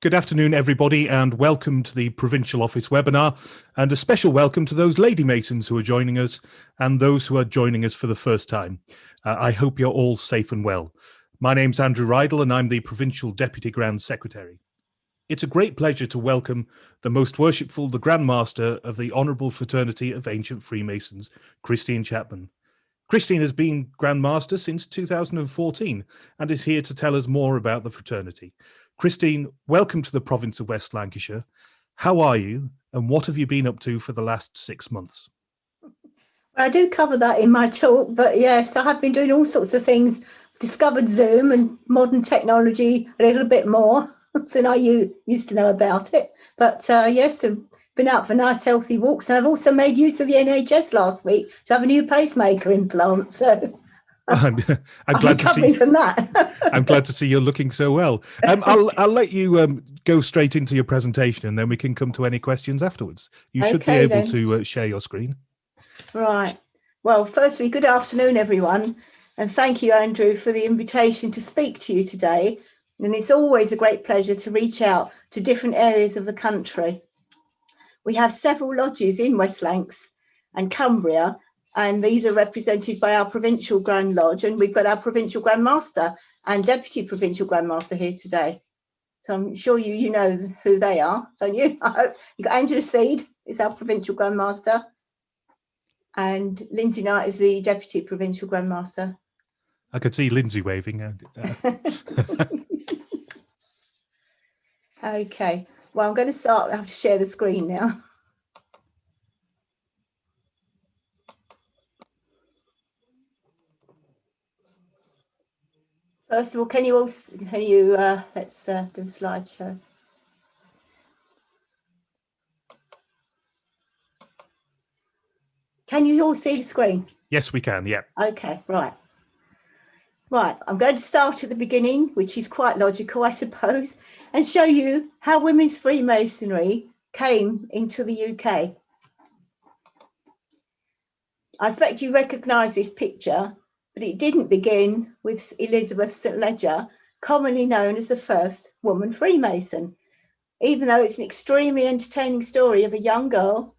Good afternoon, everybody, and welcome to the Provincial Office webinar, and a special welcome to those Lady Masons who are joining us and those who are joining us for the first time. I hope you're all safe and well. My name's Andrew Rydell, and I'm the Provincial Deputy Grand Secretary. It's a great pleasure to welcome the Most Worshipful, the Grand Master of the Honourable Fraternity of Ancient Freemasons, Christine Chapman. Christine has been Grand Master since 2014 and is here to tell us more about the fraternity. Christine, welcome to the province of West Lancashire. How are you and what have you been up to for the last 6 months? I do cover that in my talk, but yes, I have been doing all sorts of things, discovered Zoom and modern technology a little bit more than I used to know about it. But yes, I've been out for nice healthy walks, and I've also made use of the NHS last week to have a new pacemaker implant. So I'm glad to see from that. I'm glad to see you're looking so well. I'll let you go straight into your presentation, and then we can come to any questions afterwards. You should be able to share your screen. Right. Well, firstly, good afternoon, everyone, and thank you, Andrew, for the invitation to speak to you today. And it's always a great pleasure to reach out to different areas of the country. We have several lodges in West Lancs and Cumbria, and these are represented by our Provincial Grand Lodge, and we've got our Provincial Grand Master and Deputy Provincial Grand Master here today. So I'm sure you know who they are, don't you? I hope. You've got Angela Seed is our Provincial Grand Master, and Lindsay Knight is the Deputy Provincial Grand Master. I could see Lindsay waving. Okay, well, I'm going to start. I have to share the screen now. First of all, let's do a slideshow. Can you all see the screen? Yes, we can, yeah. Okay, right. Right, I'm going to start at the beginning, which is quite logical, I suppose, and show you how women's Freemasonry came into the UK. I expect you recognise this picture, but it didn't begin with Elizabeth St Ledger, commonly known as the first woman Freemason, even though it's an extremely entertaining story of a young girl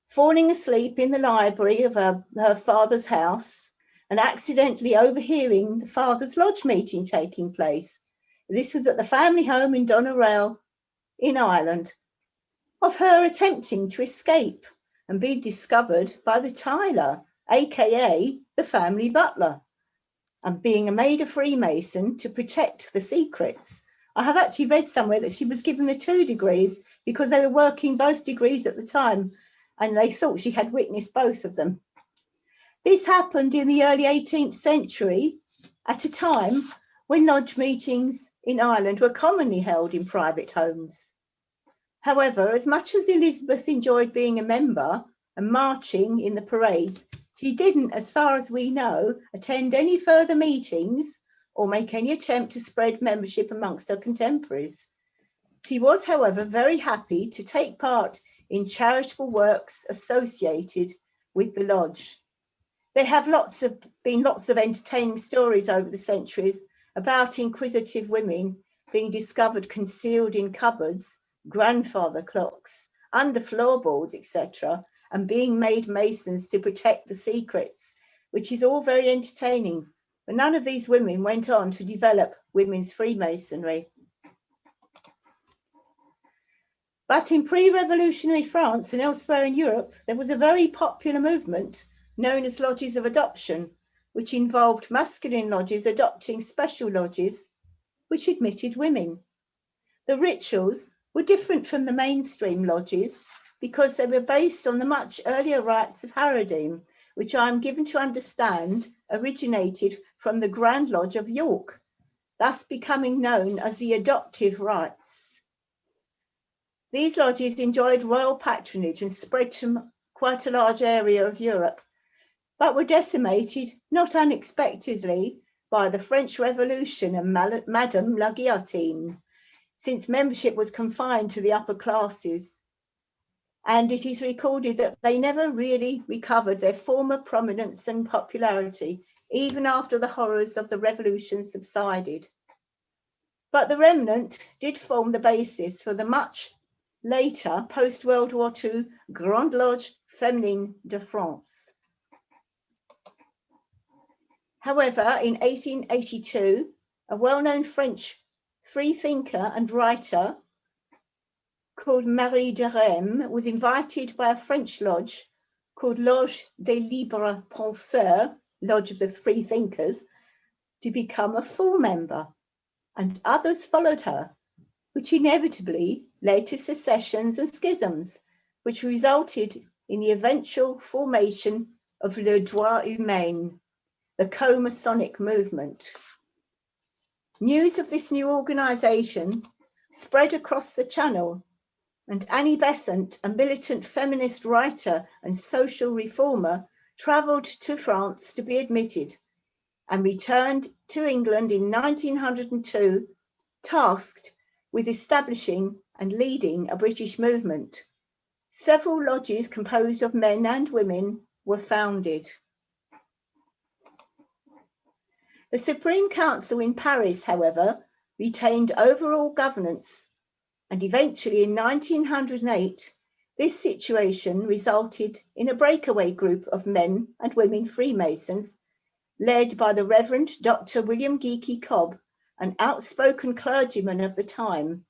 falling asleep in the library of her father's house and accidentally overhearing the father's lodge meeting taking place. This was at the family home in Doneraile in Ireland, of her attempting to escape and be discovered by the Tyler, aka the family butler, and being made a Freemason to protect the secrets. I have actually read somewhere that she was given the 2 degrees because they were working both degrees at the time, and they thought she had witnessed both of them. This happened in the early 18th century, at a time when lodge meetings in Ireland were commonly held in private homes. However, as much as Elizabeth enjoyed being a member and marching in the parades, she didn't, as far as we know, attend any further meetings or make any attempt to spread membership amongst her contemporaries. She was, however, very happy to take part in charitable works associated with the lodge. There have been lots of entertaining stories over the centuries about inquisitive women being discovered concealed in cupboards, grandfather clocks, under floorboards, etc., and being made masons to protect the secrets, which is all very entertaining. But none of these women went on to develop women's Freemasonry. But in pre-revolutionary France and elsewhere in Europe, there was a very popular movement known as lodges of adoption, which involved masculine lodges adopting special lodges which admitted women. The rituals were different from the mainstream lodges because they were based on the much earlier rites of Haredim, which I am given to understand originated from the Grand Lodge of York, thus becoming known as the adoptive rites. These lodges enjoyed royal patronage and spread to quite a large area of Europe, but were decimated, not unexpectedly, by the French Revolution and Madame la Guillotine, since membership was confined to the upper classes. And it is recorded that they never really recovered their former prominence and popularity, even after the horrors of the revolution subsided. But the remnant did form the basis for the much later post-World War II Grande Loge Féminine de France. However, in 1882, a well-known French freethinker and writer called Marie de Rheims was invited by a French lodge called Loge des Libres Penseurs, Lodge of the Free Thinkers, to become a full member, and others followed her, which inevitably led to secessions and schisms, which resulted in the eventual formation of Le Droit Humain, the co-Masonic movement. News of this new organisation spread across the Channel, and Annie Besant, a militant feminist writer and social reformer, travelled to France to be admitted and returned to England in 1902, tasked with establishing and leading a British movement. Several lodges composed of men and women were founded. The Supreme Council in Paris, however, retained overall governance, and eventually in 1908, this situation resulted in a breakaway group of men and women Freemasons, led by the Reverend Dr. William Geekie Cobb, an outspoken clergyman of the time,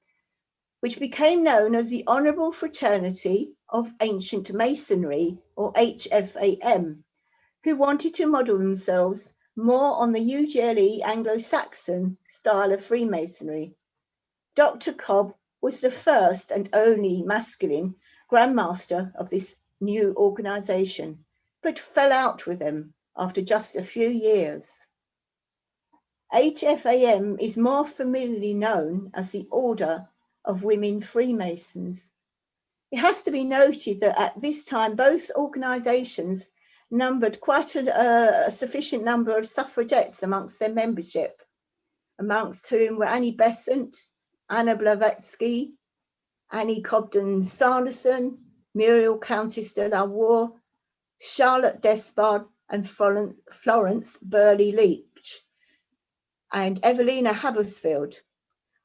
which became known as the Honourable Fraternity of Ancient Masonry, or HFAM, who wanted to model themselves more on the UGLE Anglo-Saxon style of Freemasonry. Dr. Cobb was the first and only masculine Grand Master of this new organisation, but fell out with them after just a few years. HFAM is more familiarly known as the Order of Women Freemasons. It has to be noted that at this time, both organisations numbered quite a sufficient number of suffragettes amongst their membership, amongst whom were Annie Besant, Anna Blavatsky, Annie Cobden Sanderson, Muriel Countess de la Warre, Charlotte Despard, and Florence Burley Leach, and Evelina Hubbersfield.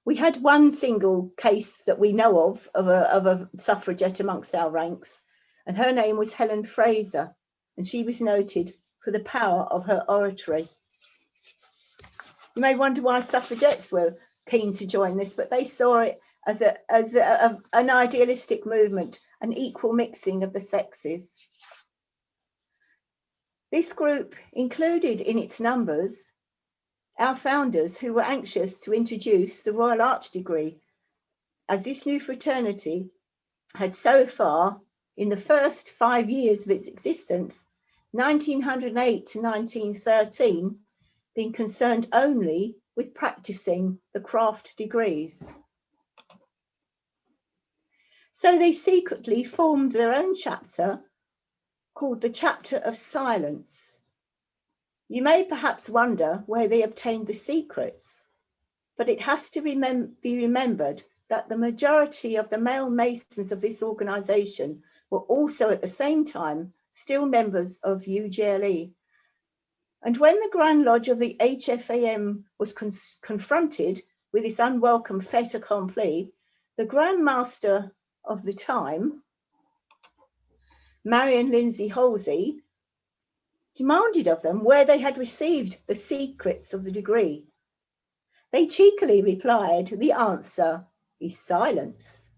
We had one single case that we know of a suffragette amongst our ranks, and her name was Helen Fraser, and she was noted for the power of her oratory. You may wonder why suffragettes were keen to join this, but they saw it as an idealistic movement, an equal mixing of the sexes. This group included in its numbers our founders, who were anxious to introduce the Royal Arch degree, as this new fraternity had so far, in the first 5 years of its existence, 1908 to 1913, been concerned only with practicing the craft degrees. So they secretly formed their own chapter called the Chapter of Silence. You may perhaps wonder where they obtained the secrets, but it has to be remembered that the majority of the male Masons of this organisation were also at the same time still members of UGLE. And when the Grand Lodge of the HFAM was confronted with this unwelcome fait accompli, the Grand Master of the time, Marion Lindsay Halsey, demanded of them where they had received the secrets of the degree. They cheekily replied, "The answer is silence."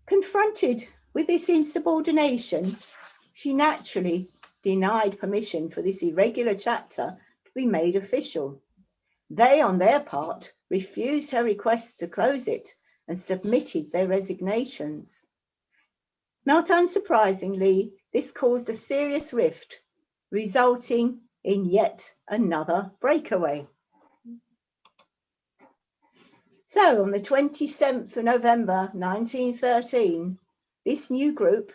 Confronted with this insubordination, she naturally denied permission for this irregular chapter to be made official. They, on their part, refused her request to close it and submitted their resignations. Not unsurprisingly, this caused a serious rift, resulting in yet another breakaway. So on the 27th of November 1913, this new group,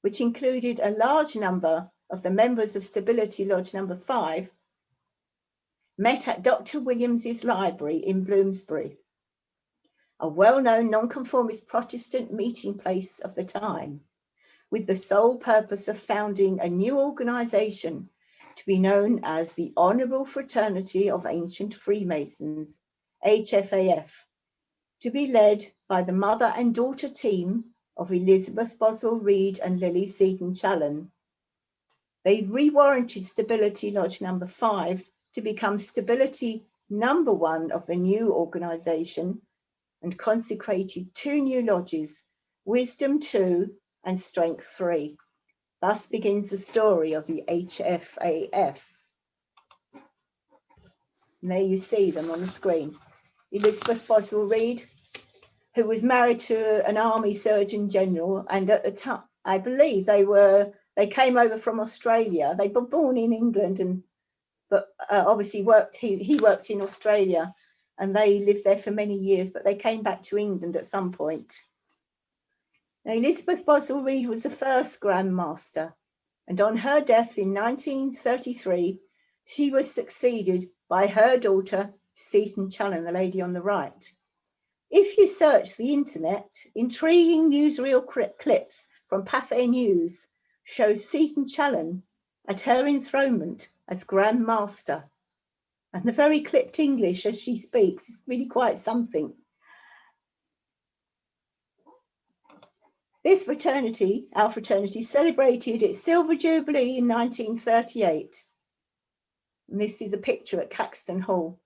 which included a large number of the members of Stability Lodge number 5, met at Dr. Williams's library in Bloomsbury, a well-known nonconformist Protestant meeting place of the time, with the sole purpose of founding a new organisation to be known as the Honourable Fraternity of Ancient Freemasons, HFAF, to be led by the mother and daughter team of Elizabeth Boswell-Reid and Lily Seaton-Challen. They re-warranted Stability Lodge number 5 to become Stability number 1 of the new organisation, and consecrated 2 new lodges, Wisdom 2 and Strength 3. Thus begins the story of the HFAF. And there you see them on the screen. Elizabeth Boswell-Reid, who was married to an Army Surgeon General, and at the time, I believe they came over from Australia. They were born in England, but obviously he worked in Australia, and they lived there for many years, but they came back to England at some point. Now, Elizabeth Boswell-Reid was the first Grand Master, and on her death in 1933, she was succeeded by her daughter, Seaton-Challen, the lady on the right. If you search the internet, intriguing newsreel clips from Pathé News show Seaton-Challen at her enthronement as Grand Master. And the very clipped English as she speaks is really quite something. This fraternity, our fraternity, celebrated its Silver Jubilee in 1938. And this is a picture at Caxton Hall.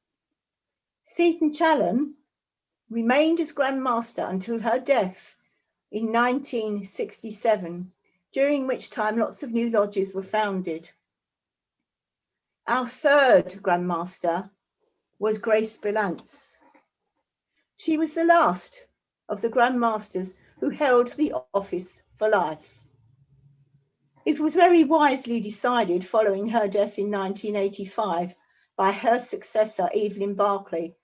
Seaton-Challen remained as Grand Master until her death in 1967, during which time lots of new lodges were founded. Our third Grand Master was Grace Billance. She was the last of the Grand Masters who held the office for life. It was very wisely decided following her death in 1985 by her successor, Evelyn Barclay,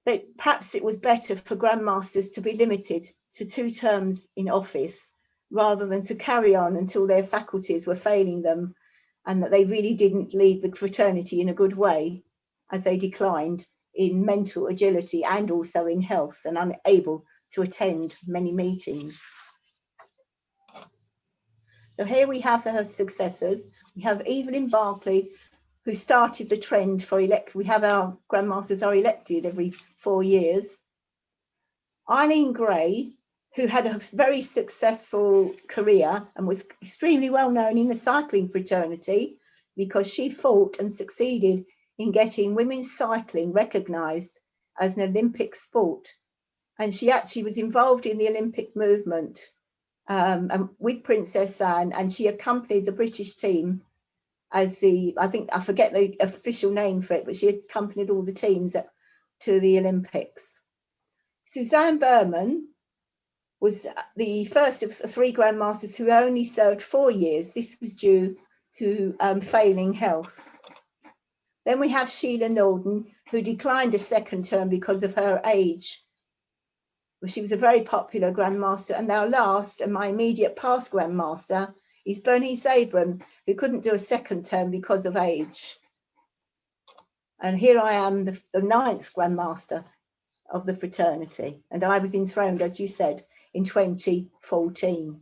that perhaps it was better for Grand Masters to be limited to 2 terms in office rather than to carry on until their faculties were failing them and that they really didn't lead the fraternity in a good way as they declined in mental agility and also in health and unable to attend many meetings. So here we have her successors. We have Evelyn Barclay, who started the trend for we have our Grand Masters are elected every 4 years. Eileen Gray, who had a very successful career and was extremely well known in the cycling fraternity because she fought and succeeded in getting women's cycling recognised as an Olympic sport. And she actually was involved in the Olympic movement with Princess Anne, and she accompanied the British team as I forget the official name for it, but she accompanied all the teams to the Olympics. Suzanne Berman was the first of 3 Grand Masters who only served 4 years. This was due to failing health. Then we have Sheila Norden, who declined a second term because of her age. Well, she was a very popular Grand Master. And our last, and my immediate past Grand Master, is Bernice Abram, who couldn't do a second term because of age. And here I am, the 9th Grand Master of the fraternity. And I was enthroned, as you said, in 2014.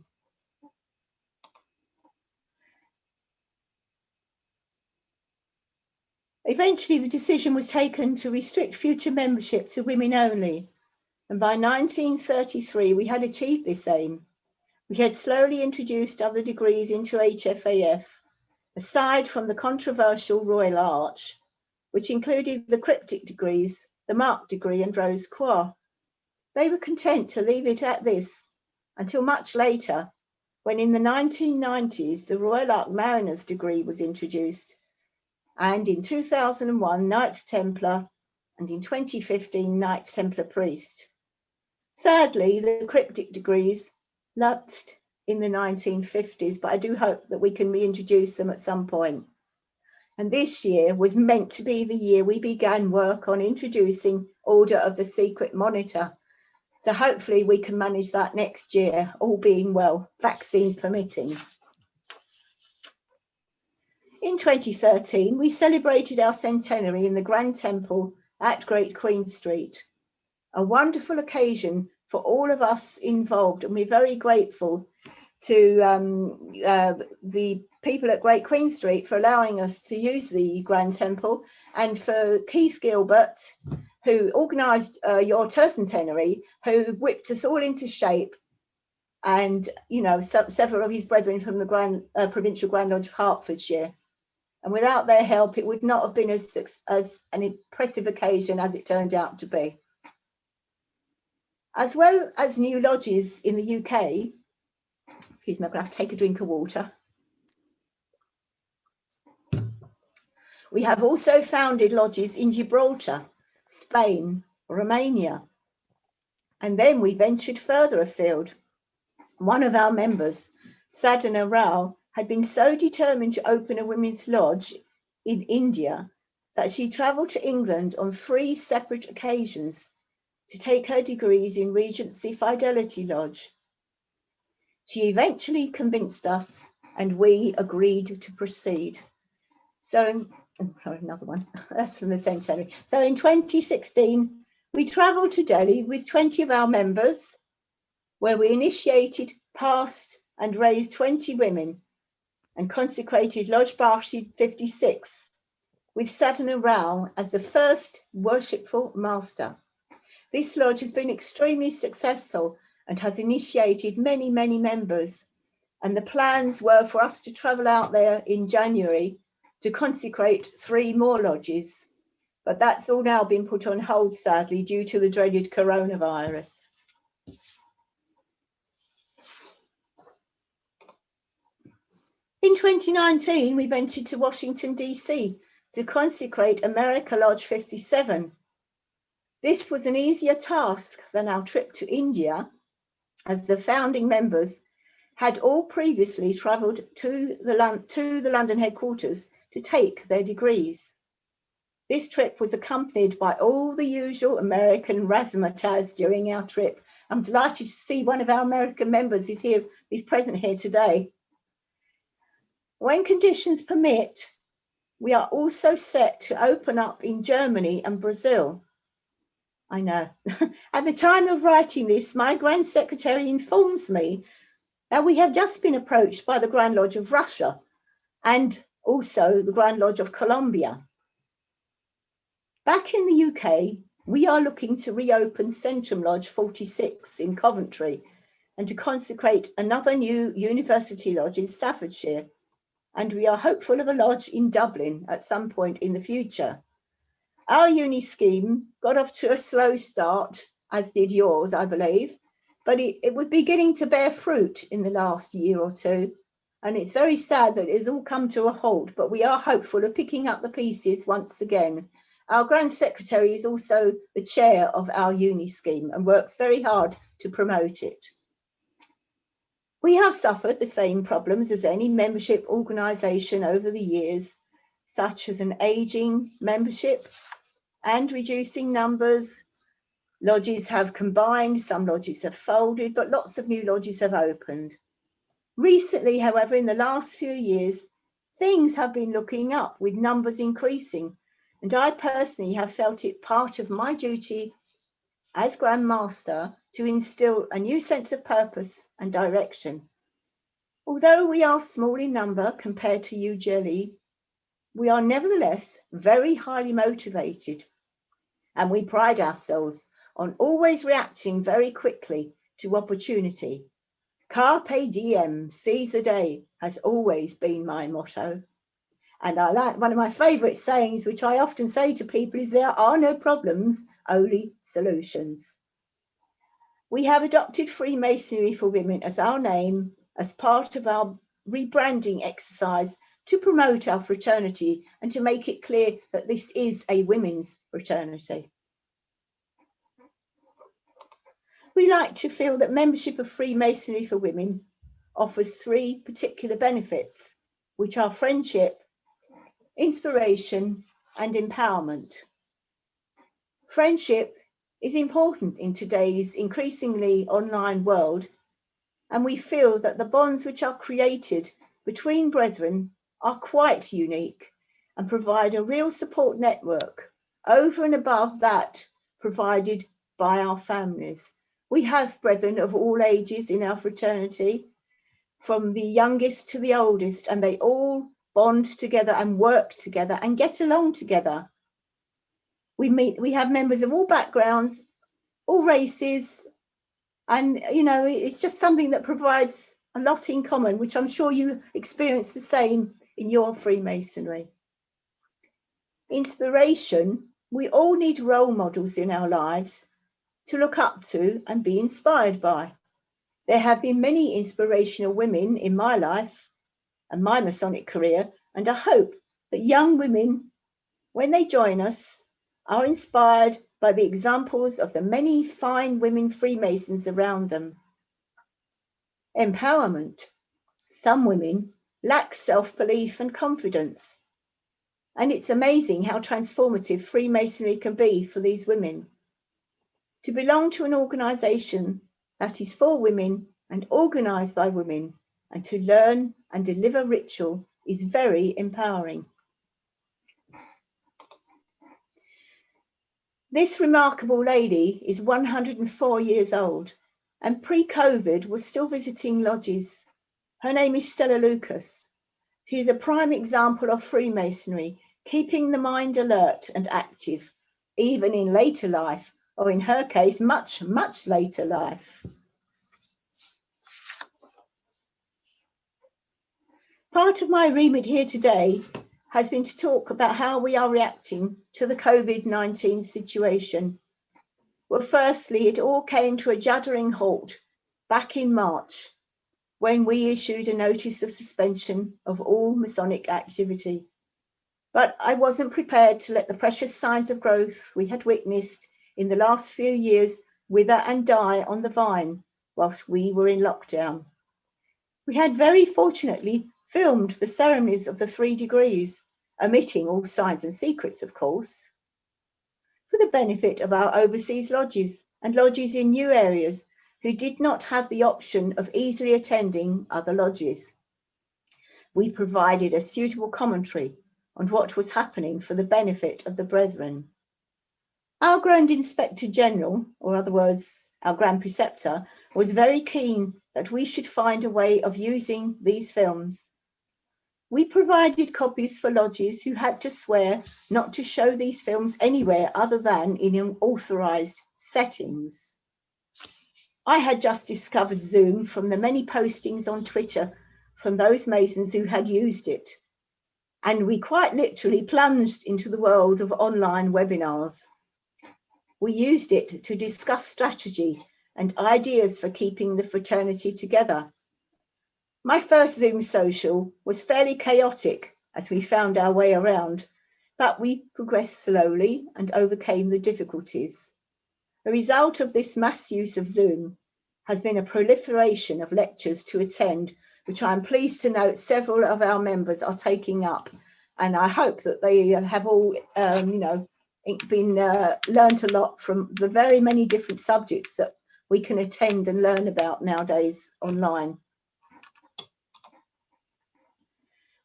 Eventually, the decision was taken to restrict future membership to women only. And by 1933, we had achieved this aim. We had slowly introduced other degrees into HFAF, aside from the controversial Royal Arch, which included the cryptic degrees, the Mark degree and Rose Croix. They were content to leave it at this until much later, when in the 1990s, the Royal Ark Mariners degree was introduced, and in 2001, Knights Templar, and in 2015, Knights Templar Priest. Sadly, the cryptic degrees lapsed in the 1950s, but I do hope that we can reintroduce them at some point. And this year was meant to be the year we began work on introducing Order of the Secret Monitor. So hopefully we can manage that next year, all being well, vaccines permitting. In 2013, we celebrated our centenary in the Grand Temple at Great Queen Street. A wonderful occasion for all of us involved, and we're very grateful to the people at Great Queen Street for allowing us to use the Grand Temple, and for Keith Gilbert, who organised your tercentenary, who whipped us all into shape, and several of his brethren from the Provincial Grand Lodge of Hertfordshire. And without their help, it would not have been as an impressive occasion as it turned out to be. As well as new lodges in the UK, excuse me, I'm going to have to take a drink of water. We have also founded lodges in Gibraltar, Spain, Romania. And then we ventured further afield. One of our members, Sadhana Rao, had been so determined to open a women's lodge in India that she travelled to England on 3 separate occasions to take her degrees in Regency Fidelity Lodge. She eventually convinced us, and we agreed to proceed. So, sorry, another one. That's from the same channel. So in 2016, we travelled to Delhi with 20 of our members, where we initiated, passed and raised 20 women and consecrated Lodge Barshi 56 with Sadhana Rao as the first worshipful master. This lodge has been extremely successful and has initiated many, many members. And the plans were for us to travel out there in January to consecrate 3 more lodges. But that's all now been put on hold, sadly, due to the dreaded coronavirus. In 2019, we ventured to Washington, DC to consecrate America Lodge 57. This was an easier task than our trip to India, as the founding members had all previously travelled to the London headquarters to take their degrees. This trip was accompanied by all the usual American razzmatazz during our trip. I'm delighted to see one of our American members is present here today. When conditions permit, we are also set to open up in Germany and Brazil. I know. At the time of writing this, my Grand Secretary informs me that we have just been approached by the Grand Lodge of Russia and also the Grand Lodge of Colombia. Back in the UK, we are looking to reopen Centrum Lodge 46 in Coventry and to consecrate another new university lodge in Staffordshire. And we are hopeful of a lodge in Dublin at some point in the future. Our uni scheme got off to a slow start, as did yours, I believe, but it was beginning to bear fruit in the last year or two. And it's very sad that it's all come to a halt, but we are hopeful of picking up the pieces once again. Our Grand Secretary is also the chair of our uni scheme and works very hard to promote it. We have suffered the same problems as any membership organisation over the years, such as an ageing membership and reducing numbers. Lodges have combined, some lodges have folded, but lots of new lodges have opened. Recently, however, in the last few years, things have been looking up with numbers increasing, and I personally have felt it part of my duty as Grand Master to instill a new sense of purpose and direction. Although we are small in number compared to you, Jelly, we are nevertheless very highly motivated, and we pride ourselves on always reacting very quickly to opportunity. Carpe diem, seize the day, has always been my motto. And I like one of my favourite sayings, which I often say to people, is there are no problems, only solutions. We have adopted Freemasonry for Women as our name, as part of our rebranding exercise to promote our fraternity and to make it clear that this is a women's fraternity. We like to feel that membership of Freemasonry for Women offers 3 particular benefits, which are friendship, inspiration, and empowerment. Friendship is important in today's increasingly online world, and we feel that the bonds which are created between brethren are quite unique and provide a real support network over and above that provided by our families. We have brethren of all ages in our fraternity, from the youngest to the oldest, and they all bond together and work together and get along together. We have members of all backgrounds, all races, and it's just something that provides a lot in common, which I'm sure you experience the same in your Freemasonry. Inspiration. We all need role models in our lives to look up to and be inspired by. There have been many inspirational women in my life and my Masonic career, and I hope that young women, when they join us, are inspired by the examples of the many fine women Freemasons around them. Empowerment. Some women lack self-belief and confidence, and it's amazing how transformative Freemasonry can be for these women. To belong to an organisation that is for women and organised by women, and to learn and deliver ritual is very empowering. This remarkable lady is 104 years old and pre-COVID was still visiting lodges. Her name is Stella Lucas. She is a prime example of Freemasonry, keeping the mind alert and active, even in later life, or in her case, much, much later life. Part of my remit here today has been to talk about how we are reacting to the COVID-19 situation. Well, firstly, it all came to a juddering halt back in March when we issued a notice of suspension of all Masonic activity. But I wasn't prepared to let the precious signs of growth we had witnessed in the last few years wither and die on the vine whilst we were in lockdown. We had very fortunately filmed the ceremonies of the 3 degrees, omitting all signs and secrets, of course, for the benefit of our overseas lodges and lodges in new areas who did not have the option of easily attending other lodges. We provided a suitable commentary on what was happening for the benefit of the brethren. Our Grand Inspector General, or other words, our Grand Preceptor, was very keen that we should find a way of using these films. We provided copies for lodges who had to swear not to show these films anywhere other than in authorised settings. I had just discovered Zoom from the many postings on Twitter from those Masons who had used it, and we quite literally plunged into the world of online webinars. We used it to discuss strategy and ideas for keeping the fraternity together. My first Zoom social was fairly chaotic as we found our way around, but we progressed slowly and overcame the difficulties. A result of this mass use of Zoom has been a proliferation of lectures to attend, which I am pleased to note several of our members are taking up, and I hope that they have all, been learnt a lot from the very many different subjects that we can attend and learn about nowadays online.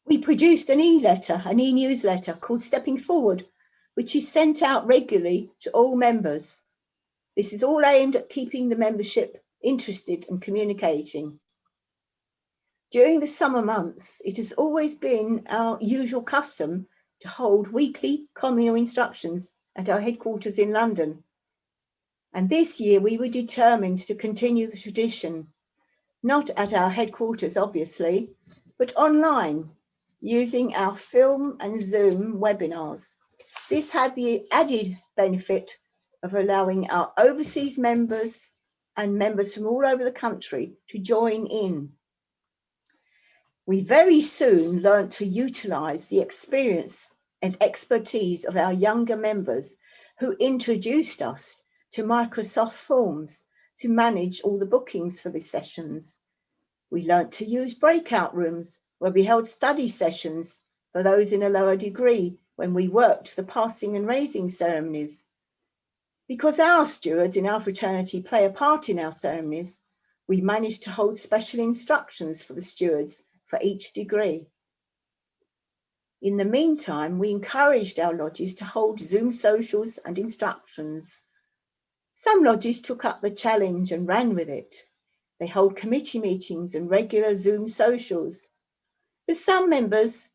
We produced an e-newsletter called Stepping Forward, which is sent out regularly to all members. This is all aimed at keeping the membership interested and communicating. During the summer months, it has always been our usual custom to hold weekly communal instructions at our headquarters in London. And this year we were determined to continue the tradition, not at our headquarters, obviously, but online, using our film and Zoom webinars. This had the added benefit of allowing our overseas members and members from all over the country to join in. We very soon learned to utilise the experience and expertise of our younger members who introduced us to Microsoft Forms to manage all the bookings for the sessions. We learnt to use breakout rooms where we held study sessions for those in a lower degree when we worked the passing and raising ceremonies. Because our stewards in our fraternity play a part in our ceremonies, we managed to hold special instructions for the stewards for each degree. In the meantime, we encouraged our lodges to hold Zoom socials and instructions. Some lodges took up the challenge and ran with it. They hold committee meetings and regular Zoom socials. But some members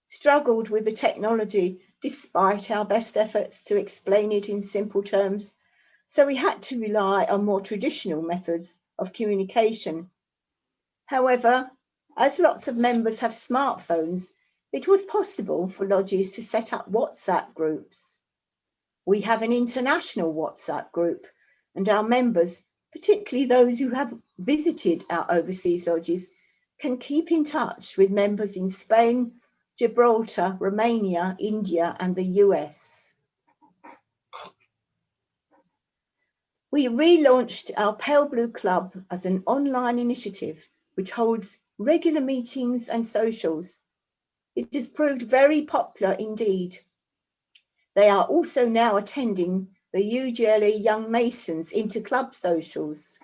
struggled with the technology despite our best efforts to explain it in simple terms. So we had to rely on more traditional methods of communication. However, as lots of members have smartphones, it was possible for lodges to set up WhatsApp groups. We have an international WhatsApp group, and our members, particularly those who have visited our overseas lodges, can keep in touch with members in Spain, Gibraltar, Romania, India, and the US. We relaunched our Pale Blue Club as an online initiative which holds regular meetings and socials. It has proved very popular indeed. They are also now attending the UGLE Young Masons inter-club socials.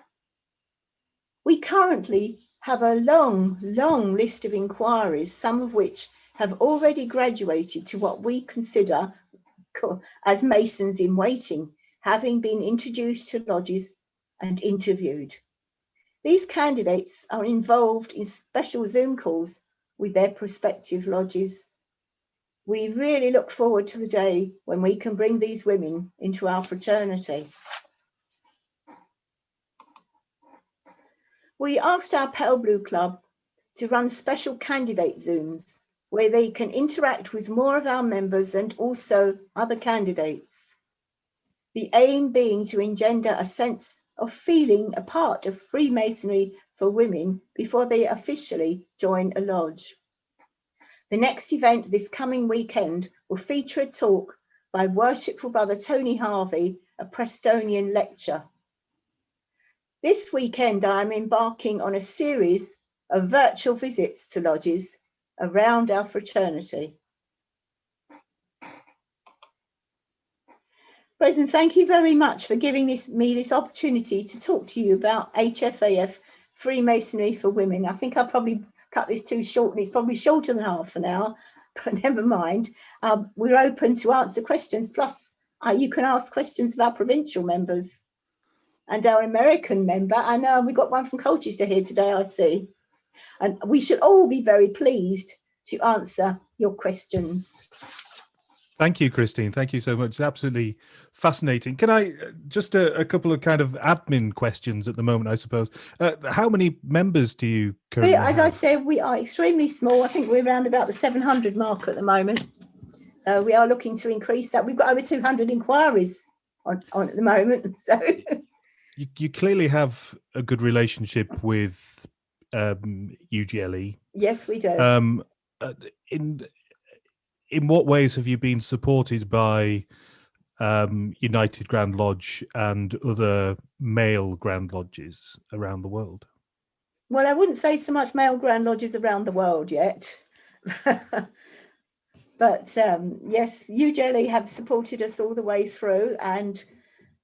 We currently have a long list of inquiries, some of which have already graduated to what we consider as Masons in waiting, having been introduced to lodges and interviewed. These candidates are involved in special Zoom calls with their prospective lodges. We really look forward to the day when we can bring these women into our fraternity. We asked our Pale Blue Club to run special candidate Zooms where they can interact with more of our members and also other candidates. The aim being to engender a sense of feeling a part of Freemasonry for women before they officially join a lodge. The next event this coming weekend will feature a talk by Worshipful Brother Tony Harvey, a Prestonian lecture. This weekend, I am embarking on a series of virtual visits to lodges around our fraternity. Brethren, thank you very much for giving me this opportunity to talk to you about HFAF Freemasonry for Women. I think I'll probably cut this too short, and it's probably shorter than half an hour, but never mind. We're open to answer questions, plus you can ask questions of our provincial members and our American member. I know we've got one from Colchester here today, I see. And we should all be very pleased to answer your questions. Thank you, Christine. Thank you so much. It's absolutely fascinating. Can I just a couple of kind of admin questions at the moment, I suppose. How many members do you currently have? As I said, we are extremely small. I think we're around about the 700 mark at the moment. We are looking to increase that. We've got over 200 inquiries on at the moment. So you clearly have a good relationship with UGLE. Yes, we do. In what ways have you been supported by United Grand Lodge and other male Grand Lodges around the world? Well, I wouldn't say so much male Grand Lodges around the world yet. But yes, UGLE have supported us all the way through. And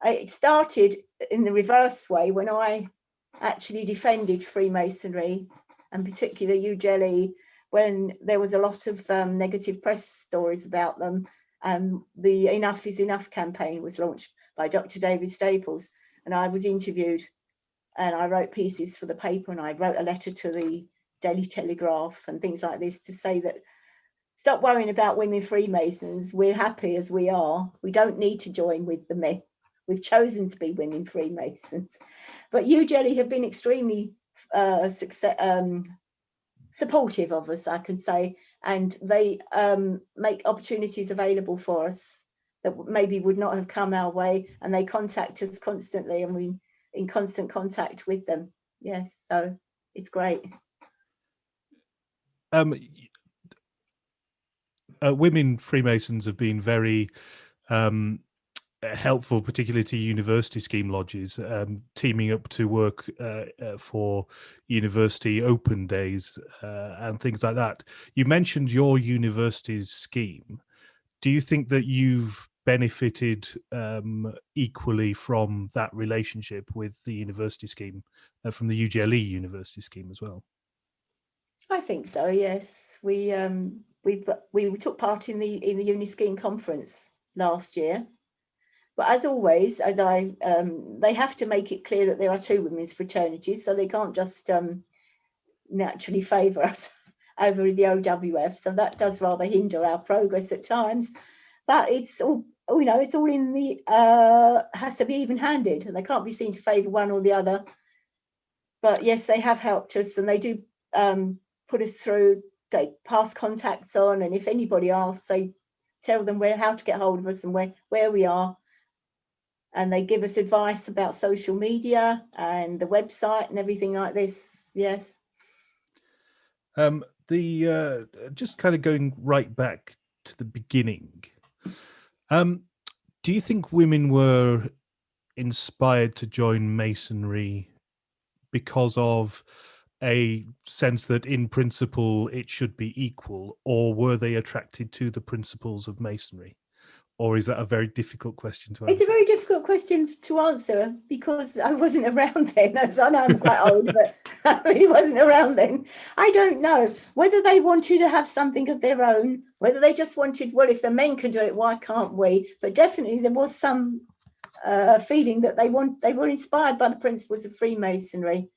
it started in the reverse way when I actually defended Freemasonry, and particularly UGLE, when there was a lot of negative press stories about them. The Enough is Enough campaign was launched by Dr. David Staples, and I was interviewed, and I wrote pieces for the paper, and I wrote a letter to the Daily Telegraph and things like this to say that stop worrying about women Freemasons. We're happy as we are. We don't need to join with the men. We've chosen to be women Freemasons. But UGLE have been extremely supportive of us, I can say, and they make opportunities available for us that maybe would not have come our way, and they contact us constantly, and we're in constant contact with them. Yes, so it's great. Women Freemasons have been very helpful, particularly to university scheme lodges, teaming up to work for university open days and things like that. You mentioned your university's scheme. Do you think that you've benefited equally from that relationship with the university scheme, from the UGLE university scheme as well? I think so, yes. We took part in the uni scheme conference last year. But as always, they have to make it clear that there are two women's fraternities, so they can't just naturally favour us over the OWF. So that does rather hinder our progress at times. but it's all, it's all in the has to be even-handed, and they can't be seen to favour one or the other. But yes, they have helped us, and they do put us through. They pass contacts on, and if anybody asks, they tell them how to get hold of us and where we are. And they give us advice about social media and the website and everything like this. Yes. Just kind of going right back to the beginning. Do you think women were inspired to join Masonry because of a sense that in principle it should be equal, or were they attracted to the principles of Masonry? Or is that a very difficult question to answer? It's a very difficult question to answer because I wasn't around then. I know I'm quite old, but I really wasn't around then. I don't know whether they wanted to have something of their own, whether they just wanted, well, if the men can do it, why can't we? But definitely there was some feeling that they were inspired by the principles of Freemasonry.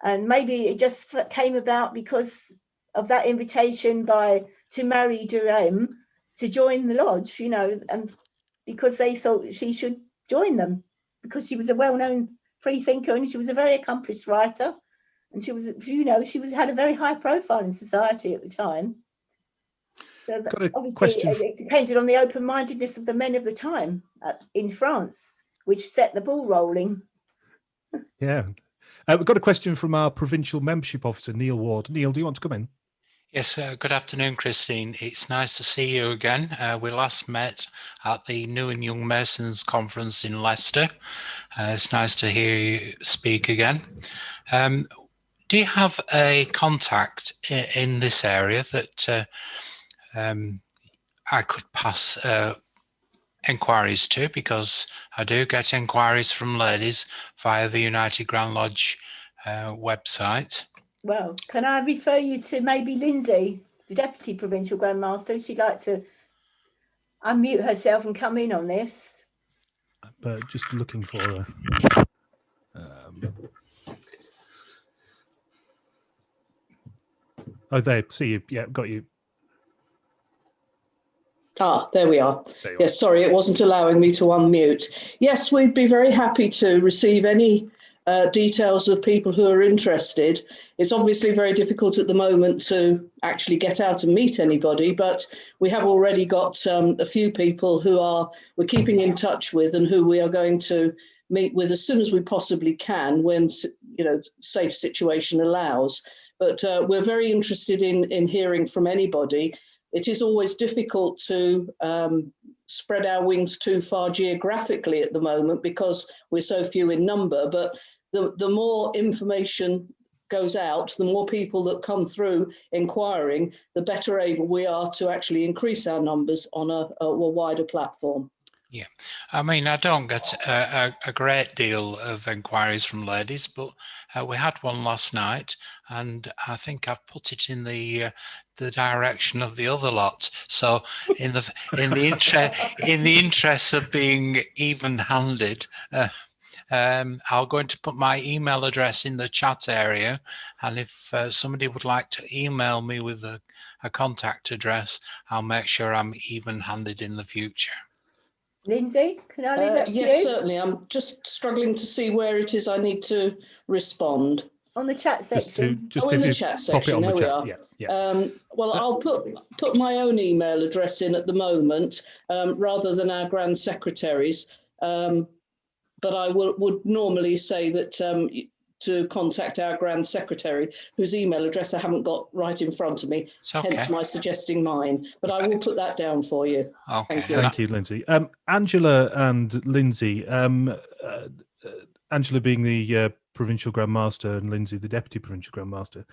And maybe it just came about because of that invitation to Marie Durham to join the lodge, and because they thought she should join them because she was a well-known free thinker and she was a very accomplished writer, and she was, had a very high profile in society at the time. So obviously, it depended on the open-mindedness of the men of the time in France, which set the ball rolling. Yeah. We've got a question from our provincial membership officer, Neil Ward. Neil, do you want to come in? Yes, good afternoon, Christine. It's nice to see you again. We last met at the New and Young Masons Conference in Leicester. It's nice to hear you speak again. Do you have a contact in this area that I could pass enquiries to? Because I do get enquiries from ladies via the United Grand Lodge website. Well, can I refer you to maybe Lindsay, the Deputy Provincial Grand Master? She'd like to unmute herself and come in on this. But just looking for her. Oh, there. See you. Yeah, got you. There we are. Yes, sorry, it wasn't allowing me to unmute. Yes, we'd be very happy to receive any details of people who are interested. It's obviously very difficult at the moment to actually get out and meet anybody, but we have already got a few people who we're keeping in touch with and who we are going to meet with as soon as we possibly can when, safe situation allows. But we're very interested in hearing from anybody. It is always difficult to spread our wings too far geographically at the moment because we're so few in number, but the more information goes out, the more people that come through inquiring, the better able we are to actually increase our numbers on a wider platform. Yeah, I mean, I don't get a great deal of inquiries from ladies, but we had one last night, and I think I've put it in the direction of the other lot. So, in the interest of being even-handed, I'm going to put my email address in the chat area, and if somebody would like to email me with a contact address, I'll make sure I'm even-handed in the future. Lindsay, can I leave that to you? Yes, certainly. I'm just struggling to see where it is I need to respond. On the chat section. In the chat section. There we are. Yeah. Well, I'll put my own email address in at the moment, rather than our Grand Secretary's. But I would normally say that to contact our Grand Secretary, whose email address I haven't got right in front of me, hence my suggesting mine. But I will put that down for you. Okay. Thank you, Lindsay. Angela and Lindsay, Angela being the Provincial Grand Master and Lindsay the Deputy Provincial Grand Master,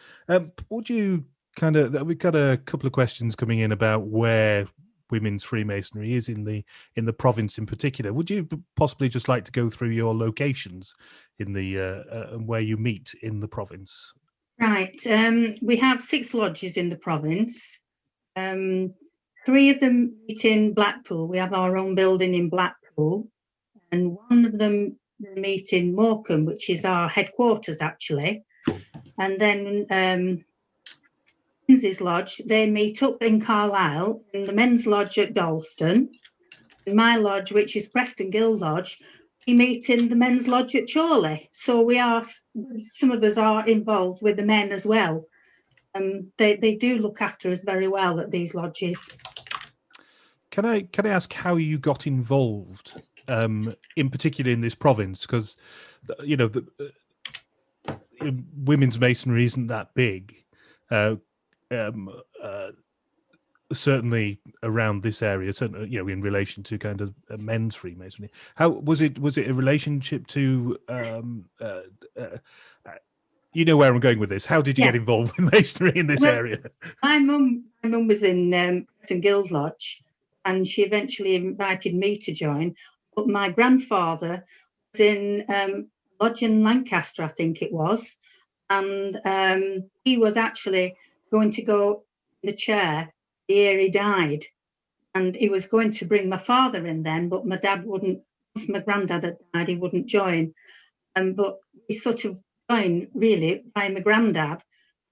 would you we've got a couple of questions coming in about where women's Freemasonry is in the province in particular. Would you possibly just like to go through your locations in the where you meet in the province? Right. We have 6 lodges in the province. 3 of them meet in Blackpool. We have our own building in Blackpool, and one of them meet in Morecambe, which is our headquarters actually. And then Menzies Lodge, they meet up in Carlisle, in the men's lodge at Dalston. In my lodge, which is Preston Guild Lodge, we meet in the men's lodge at Chorley. So some of us are involved with the men as well. They do look after us very well at these lodges. Can I ask how you got involved, in particular in this province? Because, you know, women's masonry isn't that big. Certainly around this area, certainly, you know, in relation to kind of men's Freemasonry. How was it? Was it a relationship to? You know where I'm going with this. How did you get involved with masonry in this area? My mum was in Preston Guild Lodge, and she eventually invited me to join. But my grandfather was in lodge in Lancaster, I think it was, and he was actually going to go in the chair the year he died, and he was going to bring my father in then, but my dad wouldn't. Once my granddad had died, he wouldn't join. But he sort of joined really by my granddad,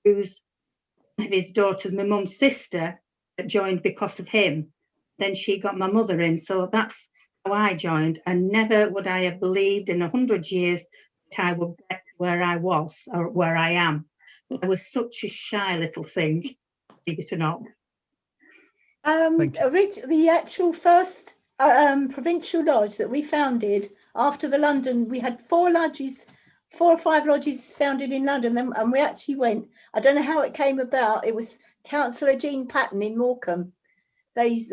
who's one of his daughters, my mum's sister, that joined because of him. Then she got my mother in, so that's how I joined. And never would I have believed in 100 years that I would get where I was or where I am. I was such a shy little thing, believe it or not. The actual first provincial lodge that we founded after the London, we had 4 or 5 lodges founded in London, and we actually went. I don't know how it came about. It was Councillor Jean Patton in Morecambe. They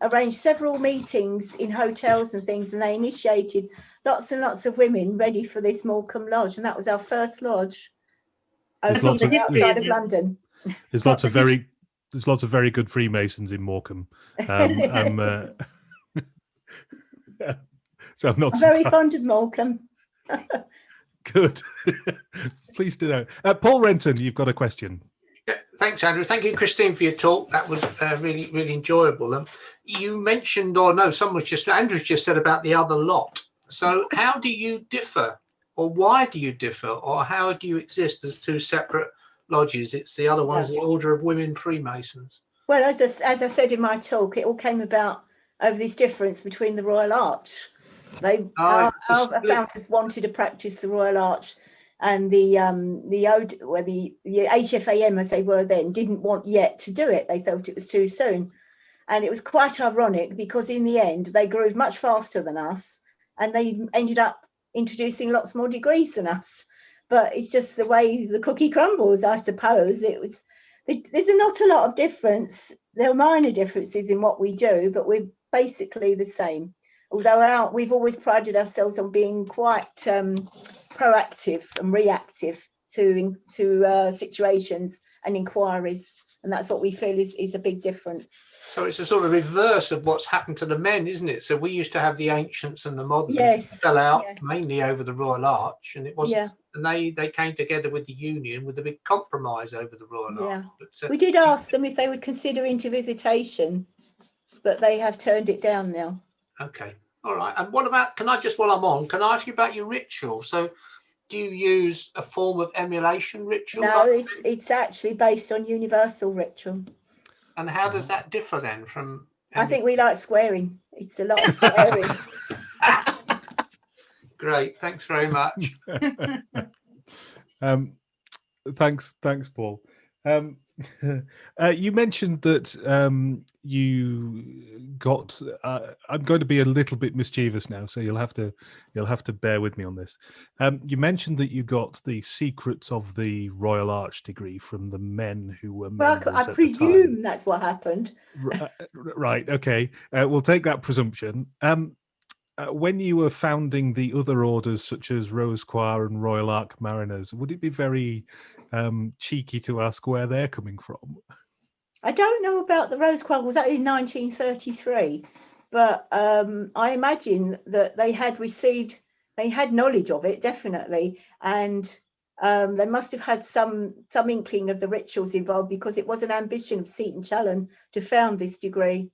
arranged several meetings in hotels and things, and they initiated lots and lots of women ready for this Morecambe Lodge, and that was our first lodge outside of London. There's lots of very good Freemasons in Morecambe. So I'm not very fond of Morecambe. Good. Please do know. Paul Renton, you've got a question. Yeah, thanks, Andrew. Thank you, Christine, for your talk. That was really, really enjoyable. You mentioned, Andrew's just said about the other lot. So how do you differ, or why do you differ, or how do you exist as 2 separate lodges? It's the other one's the Order of Women Freemasons. Well, as I said in my talk, it all came about over this difference between the Royal Arch. Our founders wanted to practice the Royal Arch, and the HFAM, as they were then, didn't want yet to do it. They thought it was too soon. And it was quite ironic because in the end, they grew much faster than us, and they ended up introducing lots more degrees than us. But it's just the way the cookie crumbles, I suppose. There's not a lot of difference. There are minor differences in what we do, but we're basically the same. Although we've always prided ourselves on being quite proactive and reactive to situations and inquiries, and that's what we feel is a big difference. So it's a sort of reverse of what's happened to the men, isn't it? So we used to have the ancients and the moderns fell out mainly over the Royal Arch, and it wasn't. And they came together with the Union with a big compromise over the Royal Arch. But, we did ask them if they would consider intervisitation, but they have turned it down now. Okay, all right. And what about? While I'm on, can I ask you about your ritual? So, do you use a form of emulation ritual? No, it's actually based on universal ritual. And how does that differ then from? I think we like swearing. It's a lot of swearing. Great, thanks very much. Thanks, Paul. You mentioned that you got. I'm going to be a little bit mischievous now, so you'll have to bear with me on this. You mentioned that you got the secrets of the Royal Arch degree from the men who were members. Well, I presume that's what happened. Right. Okay. We'll take that presumption. When you were founding the other orders, such as Rose Choir and Royal Ark Mariners, would it be very cheeky to ask where they're coming from? I don't know about the Rose Choir. Was that in 1933? But I imagine that they had knowledge of it, definitely, and they must have had some inkling of the rituals involved, because it was an ambition of Seton Challen to found this degree.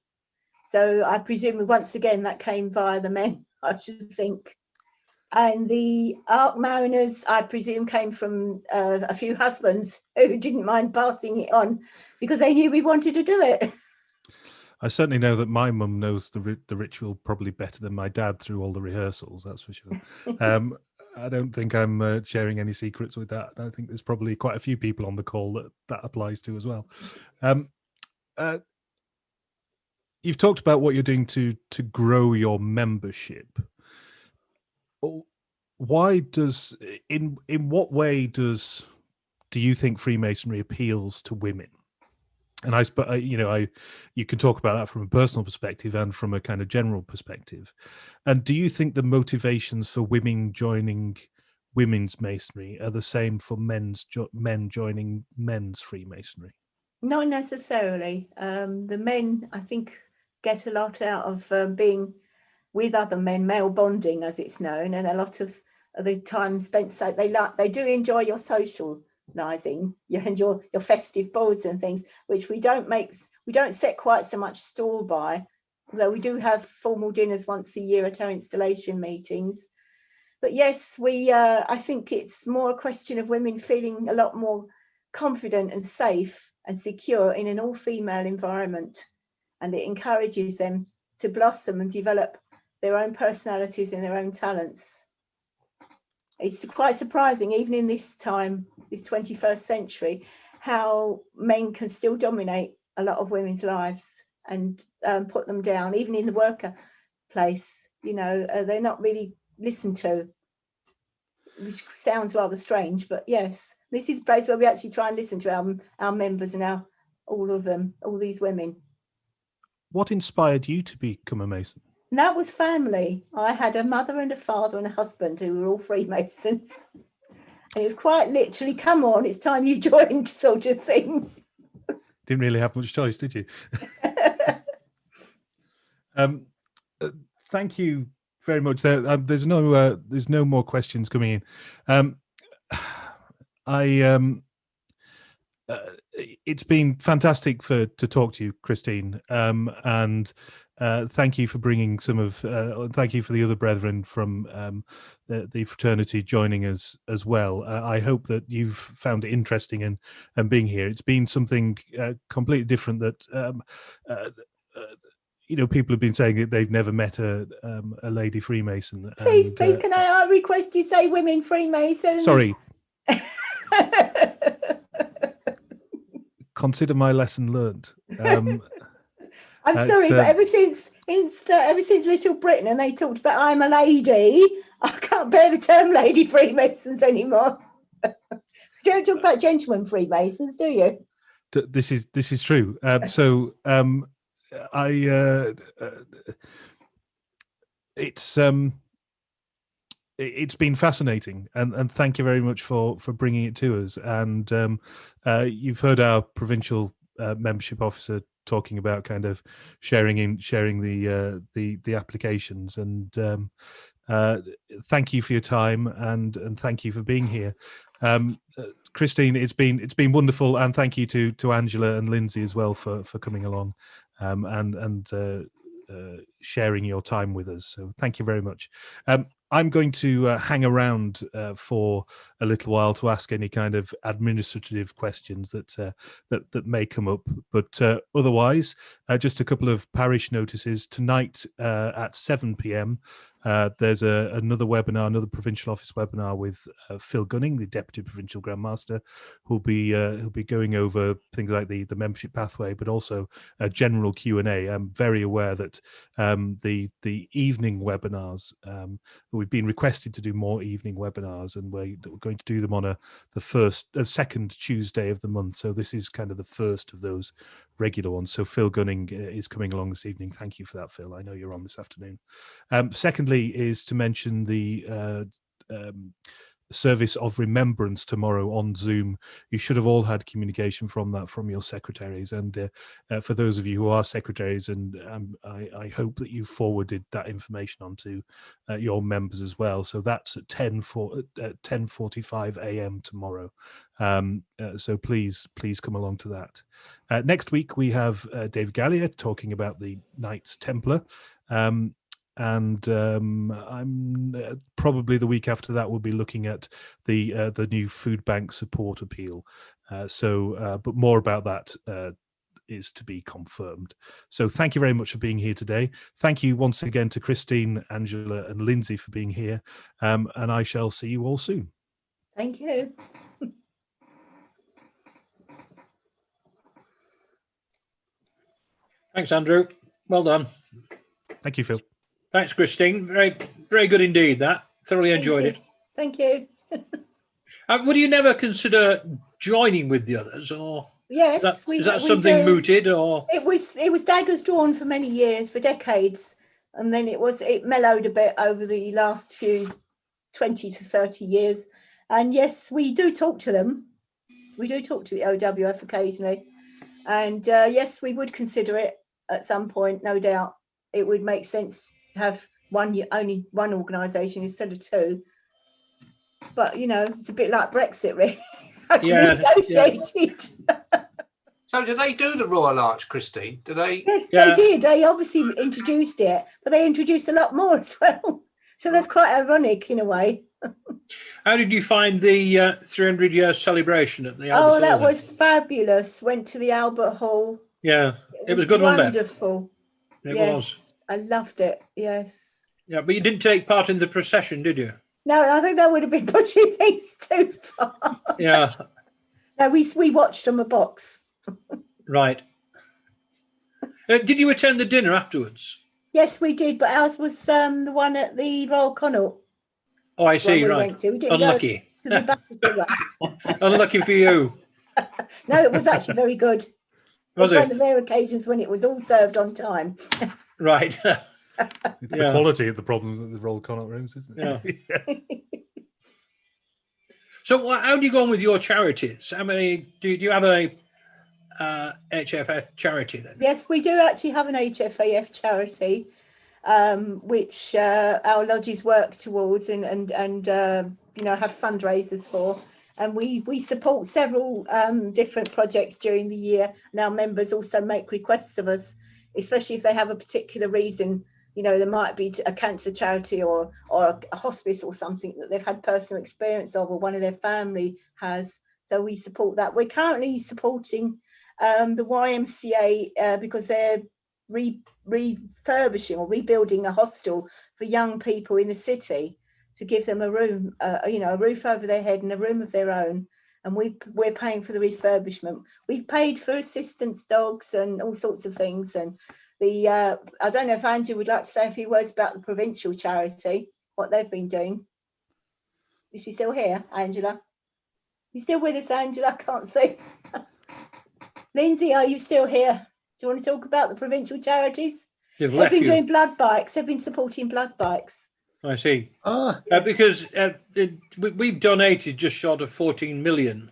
So I presume once again that came via the men, I should think. And the Ark Mariners, I presume, came from a few husbands who didn't mind passing it on because they knew we wanted to do it. I certainly know that my mum knows the ritual probably better than my dad through all the rehearsals, that's for sure. I don't think I'm sharing any secrets with that. I think there's probably quite a few people on the call that applies to as well. You've talked about what you're doing to grow your membership. Why does, in what way do you think Freemasonry appeals to women? And you can talk about that from a personal perspective and from a kind of general perspective. And do you think the motivations for women joining women's Masonry are the same for men joining men's Freemasonry? Not necessarily. The men, I think, get a lot out of being with other men, male bonding as it's known, and a lot of the time spent, so they do enjoy your socializing and your festive balls and things, which we don't set quite so much store by, although we do have formal dinners once a year at our installation meetings. But yes, I think it's more a question of women feeling a lot more confident and safe and secure in an all-female environment, and it encourages them to blossom and develop their own personalities and their own talents. It's quite surprising, even in this time, this 21st century, how men can still dominate a lot of women's lives and put them down, even in the workplace. They're not really listened to, which sounds rather strange, but yes, this is a place where we actually try and listen to our members and all these women. What inspired you to become a Mason? And that was family. I had a mother and a father and a husband who were all Freemasons. And it was quite literally, come on, it's time you joined, sort of thing. Didn't really have much choice, did you? Thank you very much. There's no more questions coming in. It's been fantastic to talk to you, Christine, and thank you for bringing thank you for the other brethren from the fraternity joining us as well. I hope that you've found it interesting and being here. It's been something completely different that people have been saying that they've never met a lady Freemason. Please, can I request you say women Freemasons? Sorry. Consider my lesson learned. I'm sorry, but ever since Little Britain and they talked about I'm a lady, I can't bear the term lady Freemasons anymore. You don't talk about gentlemen Freemasons, do you? This is true. It's been fascinating, and thank you very much for bringing it to us. And you've heard our provincial membership officer talking about kind of sharing the applications, and thank you for your time and thank you for being here. Christine, it's been wonderful, and thank you to Angela and Lindsay as well for coming along and sharing your time with us. So thank you very much. I'm going to hang around for a little while to ask any kind of administrative questions that may come up. But otherwise, just a couple of parish notices. Tonight at 7 p.m, there's another provincial office webinar with Phil Gunning, the Deputy Provincial Grand Master, who'll be going over things like the membership pathway, but also a general Q&A. I'm very aware that the evening webinars, we've been requested to do more evening webinars, and we're going to do them on the second Tuesday of the month. So this is kind of the first of those regular ones. So Phil Gunning is coming along this evening. Thank you for that, Phil. I know you're on this afternoon. Secondly is to mention the service of remembrance tomorrow on Zoom. You should have all had communication from your secretaries, and for those of you who are secretaries, and I hope that you forwarded that information on to your members as well. So that's at 10:45 a.m. tomorrow. So please come along to that. Next week we have Dave Gallier talking about the Knights Templar. and I'm probably the week after that we'll be looking at the new food bank support appeal. But more about that is to be confirmed. So thank you very much for being here today. Thank you once again to Christine, Angela, and Lindsay for being here. And I shall see you all soon. Thank you. Thanks, Andrew. Well done. Thank you, Phil. Thanks, Christine. Very, very good indeed. That thoroughly enjoyed it. Thank you. Would you never consider joining with the others, or yes, is that something mooted, or it was daggers drawn for many years, for decades, and then it mellowed a bit over the last few 20 to 30 years. And yes, we do talk to them. We do talk to the OWF occasionally, and yes, we would consider it at some point. No doubt, it would make sense to have only one organisation instead of two. But you know, it's a bit like Brexit, really. Have to be negotiated. So, do they do the Royal Arch, Christine? Do they? Yes, they did. They obviously introduced it, but they introduced a lot more as well. So that's quite ironic in a way. How did you find the 300-year celebration at the Albert Hall? Oh, that was fabulous. Went to the Albert Hall. Yeah, it was good, wasn't it? Wonderful. It was. I loved it. Yes. Yeah, but you didn't take part in the procession, did you? No, I think that would have been pushing things too far. Yeah. No, we watched from a box. Right. Did you attend the dinner afterwards? Yes, we did, but ours was the one at the Royal Connaught. Oh, I see. We right. went to. We didn't Unlucky. go to the back of the one. Unlucky for you. No, it was actually very good. Was it was it? one of the rare occasions when it was all served on time. Right. It's the quality of the problems at the Royal Connaught rooms, isn't it? Yeah. So how do you go on with your charities? How many do you have a HFAF charity then? Yes, we do actually have an HFAF charity, which our lodges work towards and you know, have fundraisers for. And we support several different projects during the year. And our members also make requests of us, especially if they have a particular reason. You know, there might be a cancer charity or a hospice or something that they've had personal experience of, or one of their family has. So we support that. We're currently supporting the YMCA because they're refurbishing or rebuilding a hostel for young people in the city to give them a room, you know, a roof over their head and a room of their own. And we're paying for the refurbishment. We've paid for assistance dogs and all sorts of things. And I don't know if Andrew would like to say a few words about the provincial charity, what they've been doing. Is she still here, Angela? You still with us, Angela? I can't see. Lindsay, are you still here? Do you want to talk about the provincial charities? They've been doing blood bikes. They've been supporting blood bikes. I see. Because we've donated just short of 14 million.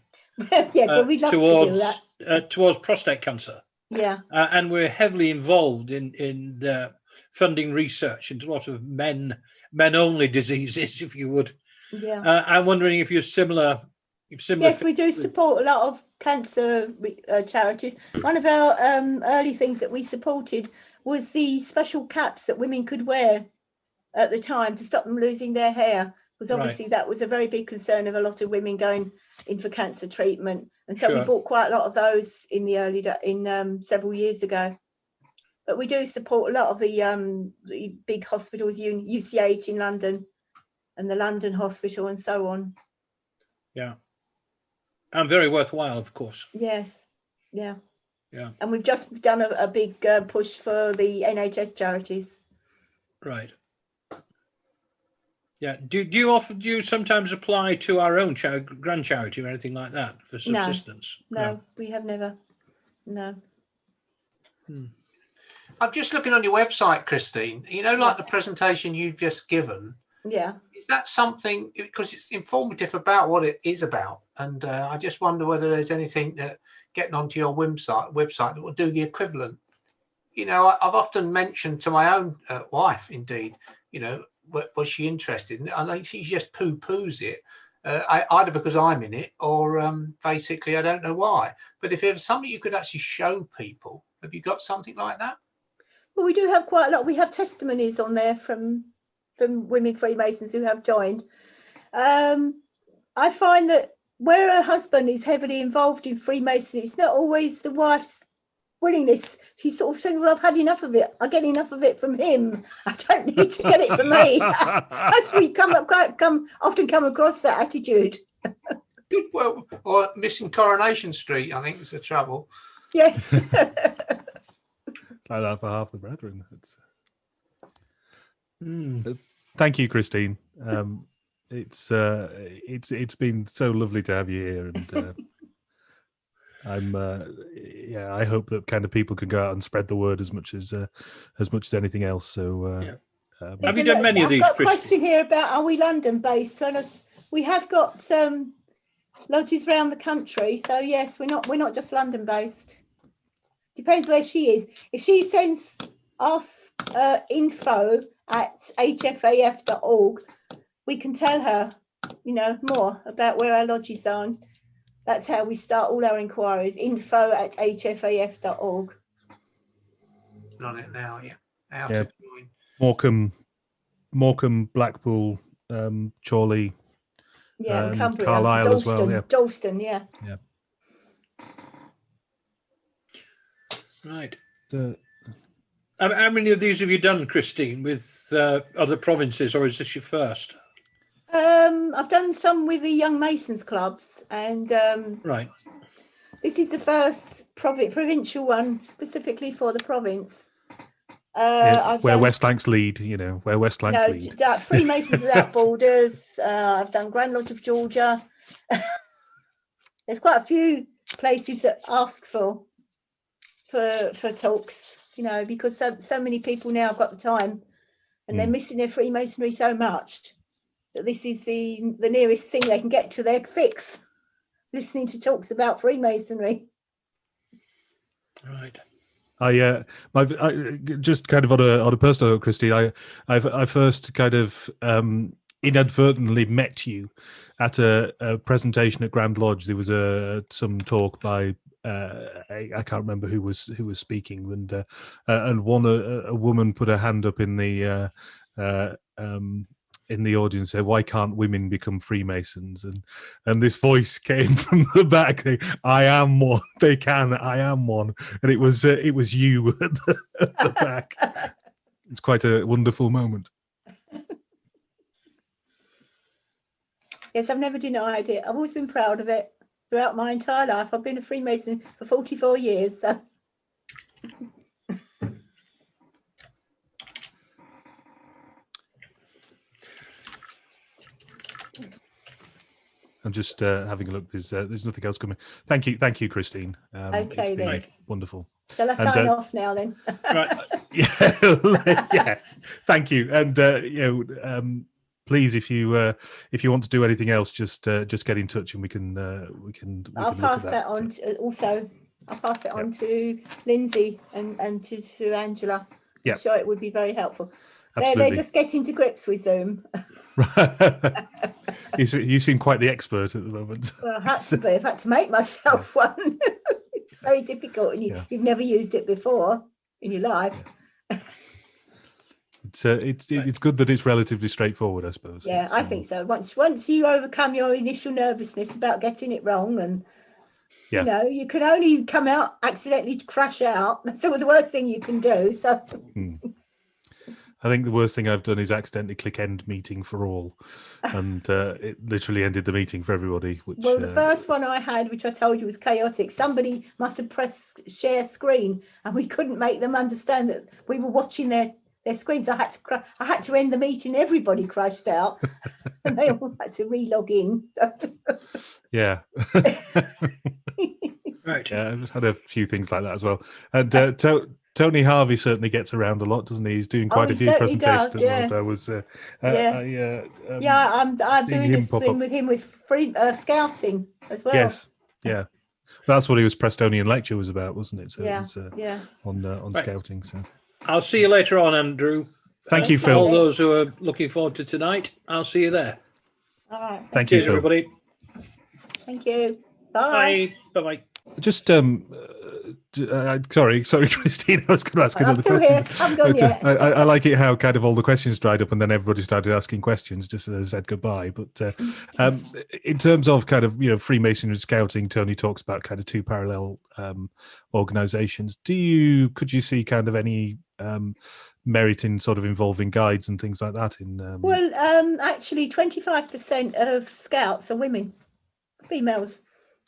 Yes, well, we'd love to do that. Towards prostate cancer. Yeah. And we're heavily involved in funding research into a lot of men-only diseases, if you would. Yeah. I'm wondering if you're similar. Yes, we do support a lot of cancer charities. One of our early things that we supported was the special caps that women could wear at the time to stop them losing their hair, because obviously that was a very big concern of a lot of women going in for cancer treatment. And so we bought quite a lot of those in the several years ago. But we do support a lot of the big hospitals, UCH in London and the London Hospital and so on. Yeah. And very worthwhile, of course. Yes. Yeah. Yeah. And we've just done a big push for the NHS charities. Right. Yeah. Do you sometimes apply to our own grand charity or anything like that for subsistence? No, we have never. No. I'm just looking on your website, Christine. You know, like the presentation you've just given. Yeah. Is that something, because it's informative about what it is about, and I just wonder whether there's anything that getting onto your website that will do the equivalent. You know, I've often mentioned to my own wife, indeed, you know, was she interested? And I think she just poo-poos it, either because I'm in it or basically I don't know why. But if there's something you could actually show people, have you got something like that? Well, we do have quite a lot. We have testimonies on there from women Freemasons who have joined. I find that where a husband is heavily involved in Freemasonry, it's not always the wife's willingness. She's sort of saying, well, I've had enough of it. I get enough of it from him. I don't need to get it from me. As we often come across that attitude. Good, well, or missing Coronation Street, I think is the trouble. Yes. Like that for half the brethren. Thank you, Christine. It's been so lovely to have you here, and I hope that kind of people can go out and spread the word as much as anything else. So have you done many of these? I've got a question here about, are we London based? We have got lodges around the country, so yes, we're not just London based. Depends where she is. If she sends us info at hfaf.org, we can tell her, more about where our lodges are. That's how we start all our inquiries. Info at hfaf.org. On it now, yeah. How Yeah. to join. Morecambe, Blackpool, Chorley. Yeah, and Cumbria, Carlisle Dalston, as well, yeah. Dalston, yeah. Yeah. Right. How many of these have you done, Christine, with other provinces, or is this your first? I've done some with the Young Masons clubs, and right. This is the first provincial one specifically for the province. Where West Lancs lead, where West Lancs lead. Freemasons Without Borders. I've done Grand Lodge of Georgia. There's quite a few places that ask for talks, because so many people now have got the time, and they're missing their Freemasonry so much that this is the nearest thing they can get to their fix, listening to talks about Freemasonry. Right. I just kind of on a personal note, Christine, I first kind of inadvertently met you at a presentation at Grand Lodge. There was some talk by I can't remember who was speaking, and a woman put her hand up in the audience, said, "Why can't women become Freemasons?" And this voice came from the back saying, "I am one. They can. I am one." And it was you at the back. It's quite a wonderful moment. Yes, I've never denied it. I've always been proud of it throughout my entire life. I've been a Freemason for 44 years. So. I'm just having a look. There's nothing else coming. Thank you, Christine. Okay, it's been then. Wonderful. Shall I sign off now then? Right. Yeah. Thank you. And please, if you want to do anything else, just get in touch and we can. I'll pass that on. I'll pass it on to Lindsay and to Angela. Yeah. I'm sure it would be very helpful. Absolutely. They're just getting to grips with Zoom. You seem quite the expert at the moment. Well, I had to be. I've had to make myself one. It's very difficult, and you've never used it before in your life. It's good that it's relatively straightforward, I suppose. Yeah, I think so. Once you overcome your initial nervousness about getting it wrong, and you can only come out accidentally crash out. That's the worst thing you can do. So. I think the worst thing I've done is accidentally click end meeting for all, and it literally ended the meeting for everybody. Well, the first one I had, which I told you was chaotic, somebody must have pressed share screen, and we couldn't make them understand that we were watching their screens. I had to end the meeting. Everybody crashed out, and they all had to re-log in. So. Yeah. Right. Yeah, I've just had a few things like that as well, and Tony Harvey certainly gets around a lot, doesn't he? He's doing quite a few presentations. Does, yes. I was, I'm doing this thing with him with free scouting as well. Yes, yeah, that's what his Prestonian lecture was about, wasn't it? So yeah, it was, on scouting. So I'll see you later on, Andrew. Thank you, Phil. All those who are looking forward to tonight, I'll see you there. All right. Thank you, Phil. Everybody. Thank you. Bye. Bye. Bye. Just sorry, Christine. I was going to ask I'm another still question. here. I haven't gone yet. I like it how kind of all the questions dried up and then everybody started asking questions just as I said goodbye. But in terms of kind of, Freemasonry and Scouting, Tony talks about kind of two parallel organisations. Could you see kind of any merit in sort of involving guides and things like that? Well, actually, 25% of Scouts are women, females,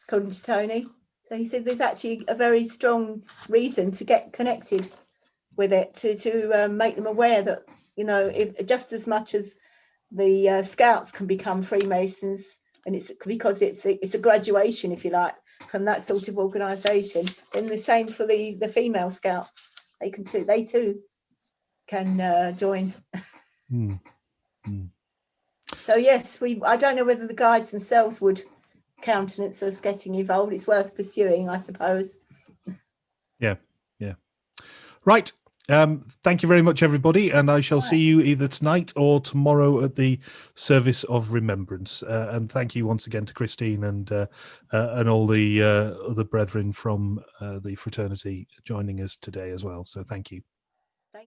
according to Tony. So he said there's actually a very strong reason to get connected with it, to make them aware that, if just as much as the Scouts can become Freemasons, and it's because it's a graduation, if you like, from that sort of organisation, then the same for the female Scouts. They too can join. So yes, I don't know whether the guides themselves would countenance us getting involved. It's worth pursuing, I suppose. Yeah. Right. Thank you very much, everybody, and I shall see you either tonight or tomorrow at the Service of Remembrance. And thank you once again to Christine and all the other brethren from the fraternity joining us today as well. So thank you.